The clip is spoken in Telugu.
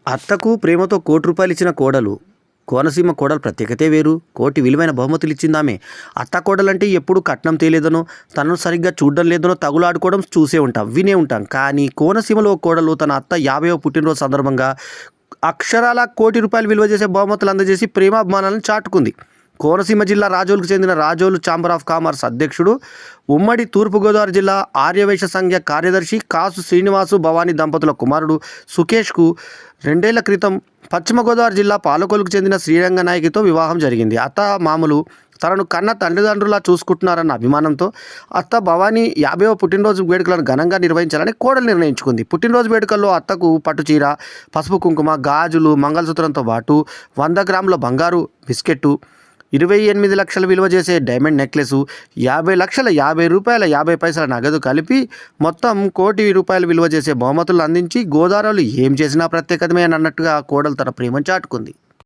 అత్తకు ప్రేమతో ₹1,00,00,000 ఇచ్చిన కోడలు. కోనసీమ కోడలు ప్రత్యేకతే వేరు. కోటి విలువైన బహుమతులు ఇచ్చిందామె. అత్త కోడలంటే ఎప్పుడు కట్నం తేలేదనో, తనను సరిగ్గా చూడడం లేదనో తగులాడుకోవడం చూసే ఉంటాం, వినే ఉంటాం. కానీ కోనసీమలో ఓ కోడలు తన అత్త 50వ పుట్టినరోజు సందర్భంగా అక్షరాల ₹1,00,00,000 విలువ చేసే బహుమతులు అందజేసి ప్రేమాభిమానాలను చాటుకుంది. కోనసీమ జిల్లా రాజోలుకు చెందిన రాజోలు ఛాంబర్ ఆఫ్ కామర్స్ అధ్యక్షుడు, ఉమ్మడి తూర్పుగోదావరి జిల్లా ఆర్యవైశ్య సంఘ కార్యదర్శి కాసు శ్రీనివాసు భవానీ దంపతుల కుమారుడు సుకేష్కు 2 ఏళ్ల క్రితం పశ్చిమ గోదావరి జిల్లా పాలకొల్లుకు చెందిన శ్రీరంగనాయకితో వివాహం జరిగింది. అత్త మామలు తనను కన్న తల్లిదండ్రులా చూసుకుంటున్నారన్న అభిమానంతో అత్త భవానీ 50వ పుట్టినరోజు వేడుకలను ఘనంగా నిర్వహించాలని కోడలు నిర్ణయించుకుంది. పుట్టినరోజు వేడుకల్లో అత్తకు పట్టుచీర, పసుపు కుంకుమ, గాజులు, మంగళసూత్రంతో పాటు 100 గ్రాముల బంగారు బిస్కెట్టు, 28 లక్షల విలువ చేసే డైమండ్ నెక్లెసు, ₹50,50 నగదు కలిపి మొత్తం ₹1,00,00,000 విలువ చేసే బహుమతులు అందించి గోదావరిలో ఏం చేసినా ప్రత్యేకతమే అన్నట్టుగా కోడలు తన ప్రేమను చాటుకుంది.